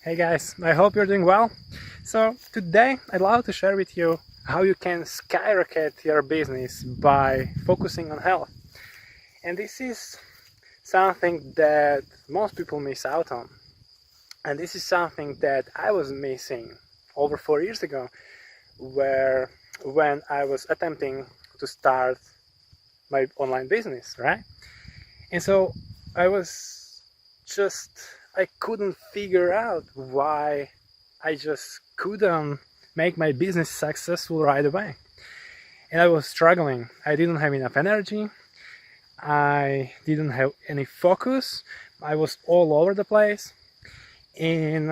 Hey guys, I hope you're doing well. So today I'd love to share with you how you can skyrocket your business by focusing on health. And this is something that most people miss out on. And this is something that I was missing over 4 years ago, when I was attempting to start my online business, right? And so I couldn't figure out why I just couldn't make my business successful right away. And I was struggling. I didn't have enough energy. I didn't have any focus. I was all over the place. And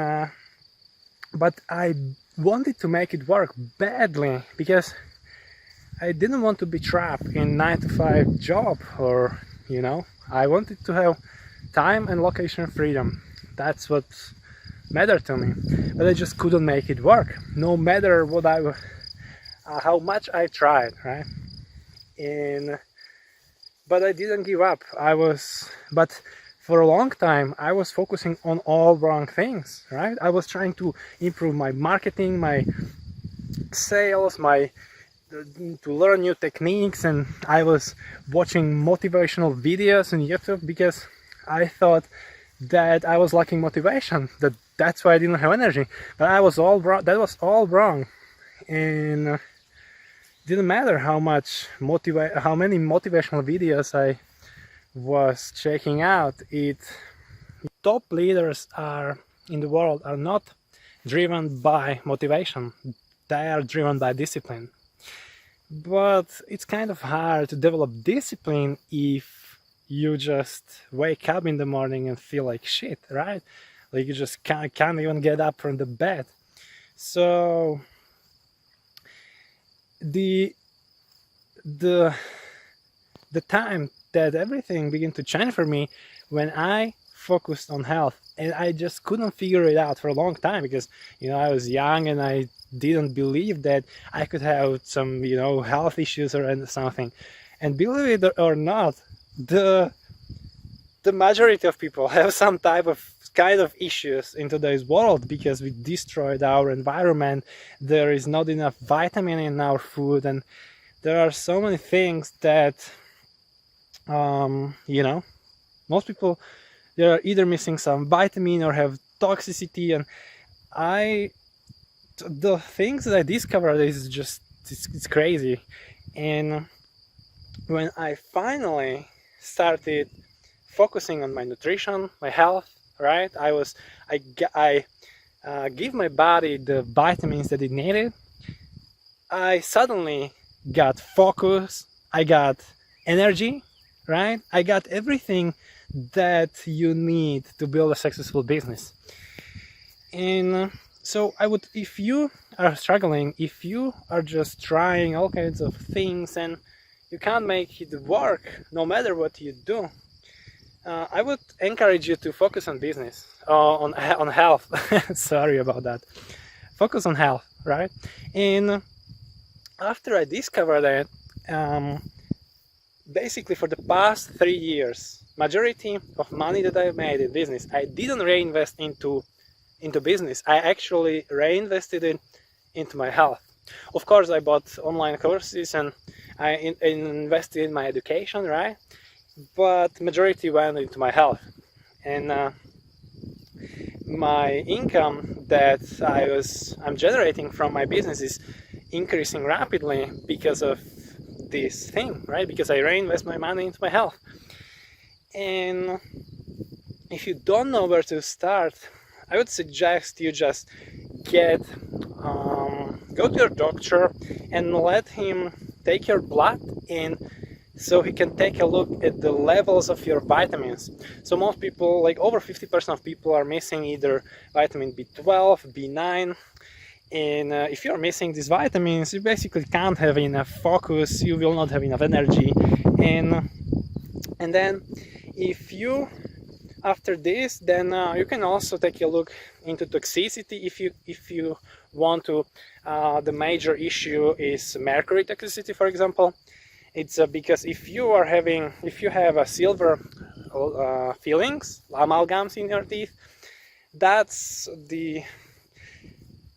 but I wanted to make it work badly because I didn't want to be trapped in 9-to-5 job, or I wanted to have time and location freedom. That's what mattered to me, but I just couldn't make it work, no matter what how much I tried, right? But I didn't give up. But for a long time I was focusing on all wrong things, right? I was trying to improve my marketing, my sales, to learn new techniques, and I was watching motivational videos on YouTube because I thought that I was lacking motivation, that's why I didn't have energy. But that was all wrong, and didn't matter how many motivational videos I was checking out. Top leaders in the world are not driven by motivation, they are driven by discipline. But it's kind of hard to develop discipline if you just wake up in the morning and feel like shit, right? Like you just can't even get up from the bed. So the time that everything began to change for me when I focused on health, and I just couldn't figure it out for a long time because I was young and I didn't believe that I could have some health issues or something. And believe it or not, the majority of people have some kind of issues in today's world because we destroyed our environment. There is not enough vitamin in our food, and there are so many things that most people, they are either missing some vitamin or have toxicity. And the things that I discovered is just it's crazy. And when I finally started focusing on my nutrition, my health, right? I give my body the vitamins that it needed. I suddenly got focus, I got energy, right? I got everything that you need to build a successful business. And so if you are struggling, if you are just trying all kinds of things and you can't make it work no matter what you do, I would encourage you to focus on business, on health. Sorry about that. Focus on health, right? And after I discovered that, basically for the past 3 years, majority of money that I made in business, I didn't reinvest into business. I actually reinvested it into my health. Of course, I bought online courses and I invested in my education, right? But majority went into my health. And my income that I'm generating from my business is increasing rapidly because of this thing, right? Because I reinvest my money into my health. And if you don't know where to start, I would suggest you just go to your doctor and let him take your blood in, so he can take a look at the levels of your vitamins. So most people, like over 50% of people, are missing either vitamin B12, B9, and if you're missing these vitamins, you basically can't have enough focus, you will not have enough energy. And then after this, then you can also take a look into toxicity if you want to. The major issue is mercury toxicity, for example. It's because if you have a silver fillings, amalgams in your teeth, that's the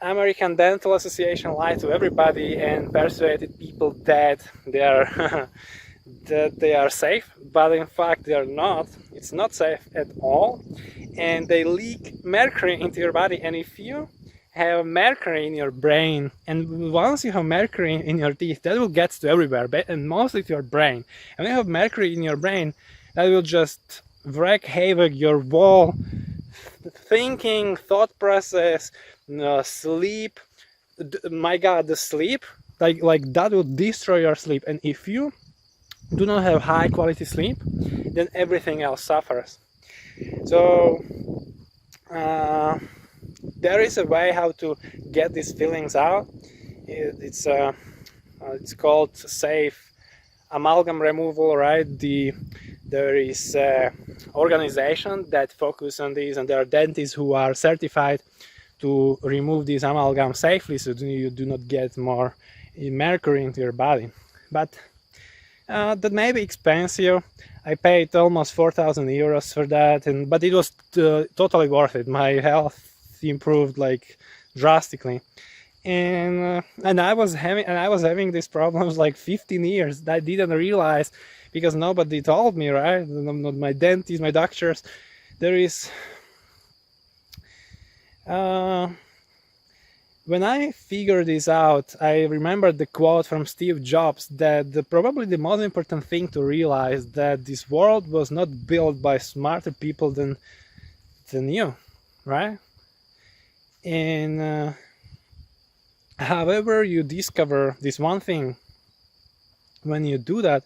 American Dental Association lied to everybody and persuaded people that they are that they are safe, but in fact they are not. It's not safe at all, and they leak mercury into your body. And if you have mercury in your brain, and once you have mercury in your teeth, that will get to everywhere, and mostly to your brain. And when you have mercury in your brain, that will just wreak havoc your whole thinking, thought process, sleep. My God, the sleep, like that will destroy your sleep. And if you do not have high quality sleep, then everything else suffers. So there is a way how to get these feelings out. It's called safe amalgam removal, right? There is an organization that focus on these, and there are dentists who are certified to remove these amalgam safely, so you do not get more mercury into your body. But that may be expensive. I paid almost 4,000 euros for that, but it was totally worth it. My health improved like drastically, and I was having these problems like 15 years. I didn't realize because nobody told me, right? Not my dentist, my doctors. There is when I figured this out, I remembered the quote from Steve Jobs that probably the most important thing to realize that this world was not built by smarter people than you, right? And however you discover this one thing, when you do that,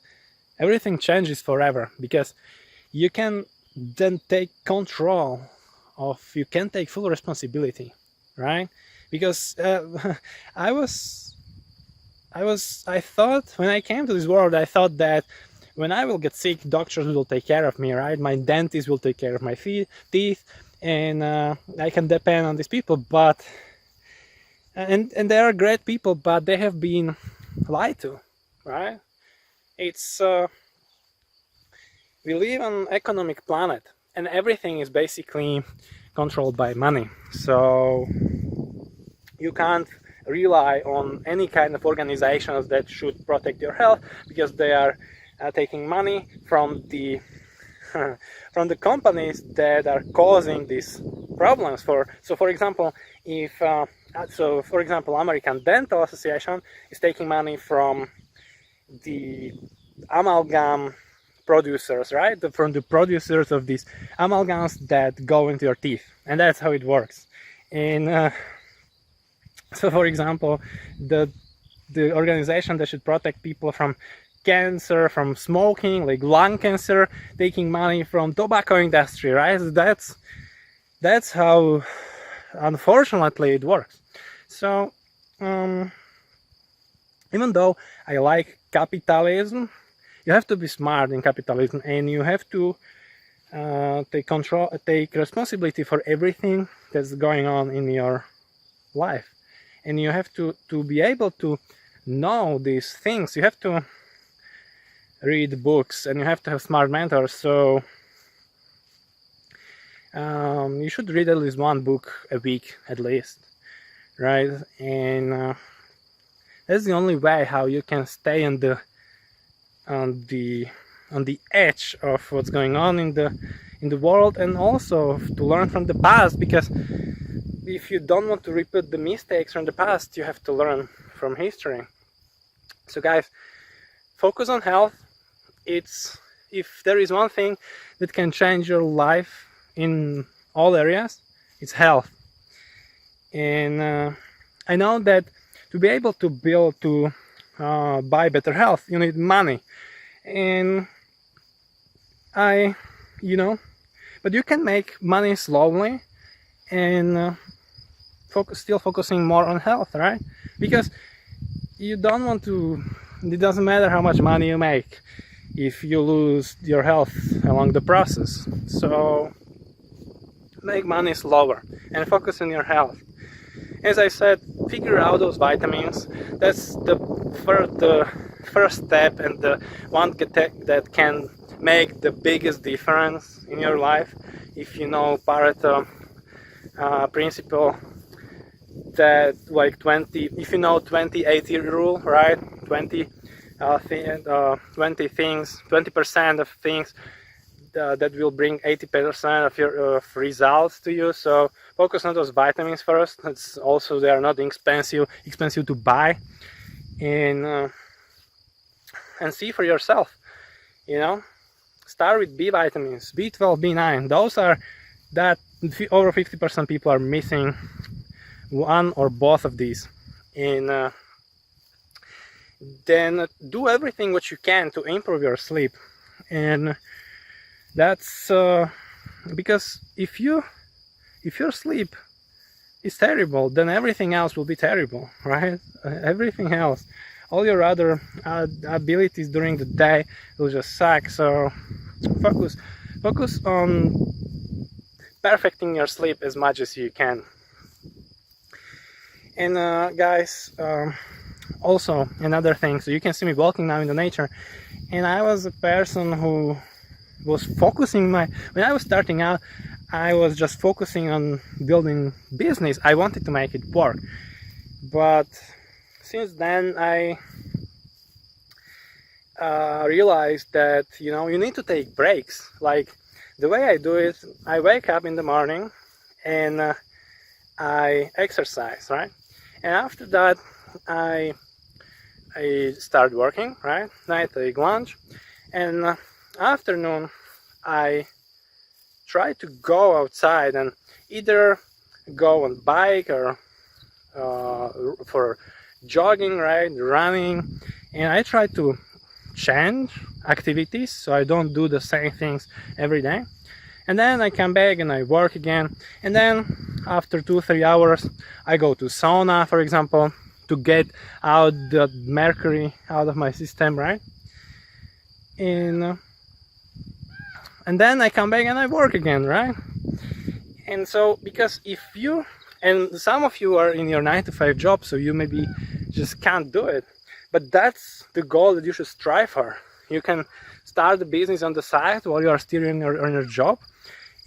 everything changes forever, because you can then take control of, you can take full responsibility, right? Because I thought, when I came to this world, I thought that when I will get sick, doctors will take care of me, right? My dentist will take care of my teeth, and I can depend on these people. But and they are great people, but they have been lied to, right? It's we live on an economic planet, and everything is basically controlled by money. So you can't rely on any kind of organizations that should protect your health, because they are taking money from the from the companies that are causing these problems. For example, if for example, American Dental Association is taking money from the amalgam producers, right? From the producers of these amalgams that go into your teeth, and that's how it works. And so, for example, the organization that should protect people from cancer, from smoking, like lung cancer, taking money from tobacco industry, right? That's how, unfortunately, it works. So, even though I like capitalism, you have to be smart in capitalism, and you have to take responsibility for everything that's going on in your life. And you have to be able to know these things. You have to read books, and you have to have smart mentors. So you should read at least one book a week, at least, right? And that's the only way how you can stay on the edge of what's going on in the world, and also to learn from the past, because if you don't want to repeat the mistakes from the past, you have to learn from history. So guys, focus on health. If there is one thing that can change your life in all areas, it's health. And I know that to be able to buy better health, you need money. And but you can make money slowly, and still focusing more on health, right? Because you don't want to, it doesn't matter how much money you make if you lose your health along the process. So make money slower and focus on your health. As I said, figure out those vitamins. That's the first step, and the one that can make the biggest difference in your life. If you know Pareto principle that like 20, if you know 20-80 rule, right? 20 things, 20% of things that will bring 80% of your results to you. So focus on those vitamins first. It's also, they are not expensive to buy, and see for yourself. You know, start with B vitamins, B12, B9. Those are that over 50% people are missing one or both of these, and then do everything what you can to improve your sleep. And that's because if your sleep is terrible, then everything else will be terrible, right? Everything else, all your other abilities during the day will just suck. So focus on perfecting your sleep as much as you can. And guys, also another thing, so you can see me walking now in the nature, and I was a person who was focusing when I was starting out, I was just focusing on building business. I wanted to make it work, but since then I realized that, you know, you need to take breaks. Like the way I do it, I wake up in the morning and I exercise, right? And after that I start working, right? Then I take lunch, and afternoon I try to go outside and either go on bike or for jogging, right, running, and I try to change activities so I don't do the same things every day. And then I come back and I work again, and then after 2-3 hours I go to sauna, for example, to get out the mercury out of my system, right? And then I come back and I work again, right? And so, because if you, and some of you are in your 9-to-5 job, so you maybe just can't do it, but that's the goal that you should strive for. You can start the business on the side while you are still in your job,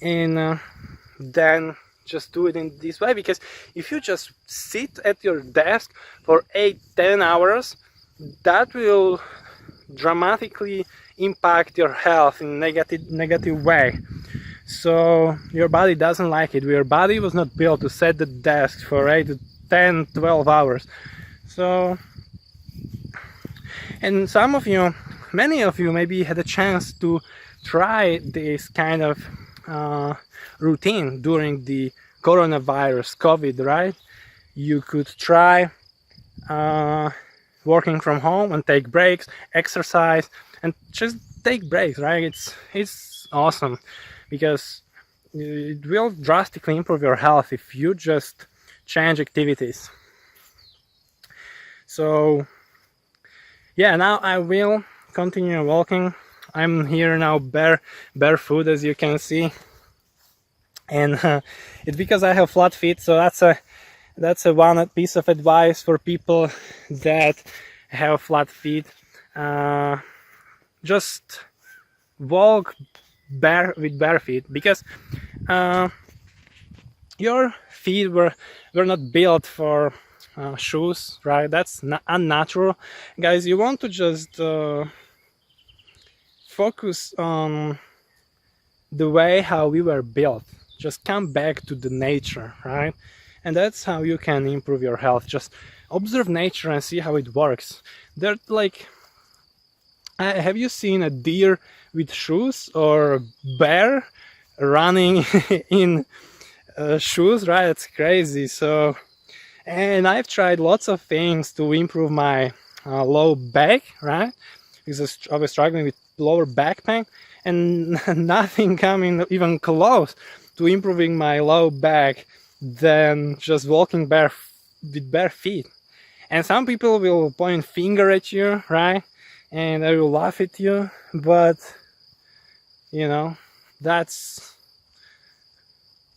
and then just do it in this way. Because if you just sit at your desk for 8-10 hours, that will dramatically impact your health in negative way. So your body doesn't like it. Your body was not built to sit at the desk for 8-10-12 hours. So, and some of you, many of you maybe had a chance to try this kind of routine during the coronavirus, COVID, right? You could try working from home and take breaks, exercise, and just take breaks, right? It's awesome, because it will drastically improve your health if you just change activities. So yeah, now I will continue walking. I'm here now barefoot, as you can see, and it's because I have flat feet. So that's a one piece of advice for people that have flat feet. Just walk with bare feet, because your feet were not built for shoes, right? That's unnatural. Guys, you want to just focus on the way how we were built. Just come back to the nature, right? And that's how you can improve your health. Just observe nature and see how it works. They're like, have you seen a deer with shoes or a bear running in shoes, right? It's crazy. So, and I've tried lots of things to improve my low back, right? Because I was struggling with lower back pain, and nothing coming even close to improving my low back than just walking with bare feet. And some people will point finger at you, right? And I will laugh at you, but you know,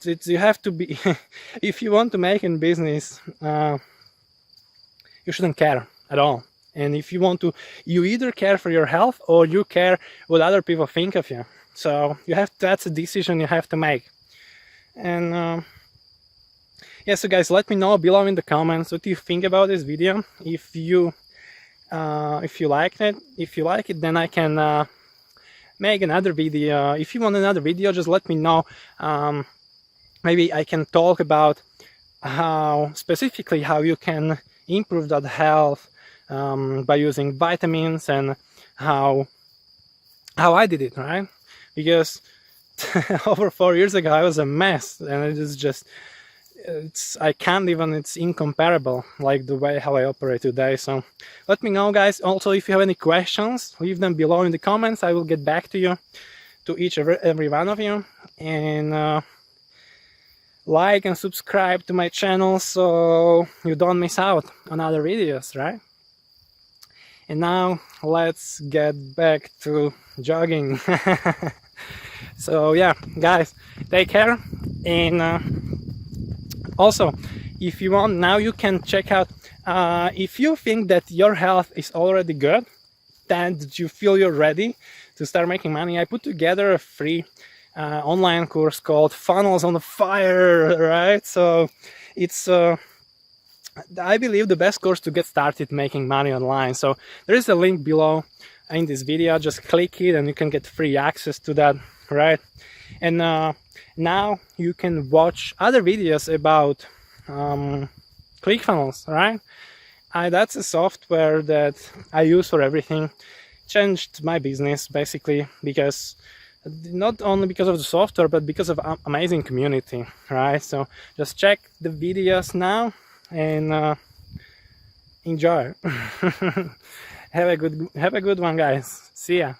you have to be if you want to make in business, you shouldn't care at all. And if you want to, you either care for your health or you care what other people think of you. So that's a decision you have to make. And yeah, so guys, let me know below in the comments what you think about this video. If you like it, then I can make another video. If you want another video, just let me know. Maybe I can talk about specifically how you can improve that health by using vitamins, and how I did it, right? Because over 4 years ago I was a mess, and it is just, I can't even, it's incomparable, like the way how I operate today. So let me know, guys. Also, if you have any questions, leave them below in the comments. I will get back to you, to every one of you. And like and subscribe to my channel so you don't miss out on other videos, right? And now let's get back to jogging. So yeah, guys, take care. And also, if you want, now you can check out, if you think that your health is already good, then you feel you're ready to start making money, I put together a free online course called Funnels on the Fire, right? So it's I believe the best course to get started making money online. So there is a link below in this video. Just click it and you can get free access to that, right? And now you can watch other videos about ClickFunnels, right? That's a software that I use for everything. Changed my business basically, because not only because of the software, but because of amazing community, right? So just check the videos now and enjoy. Have a good one, guys. See ya.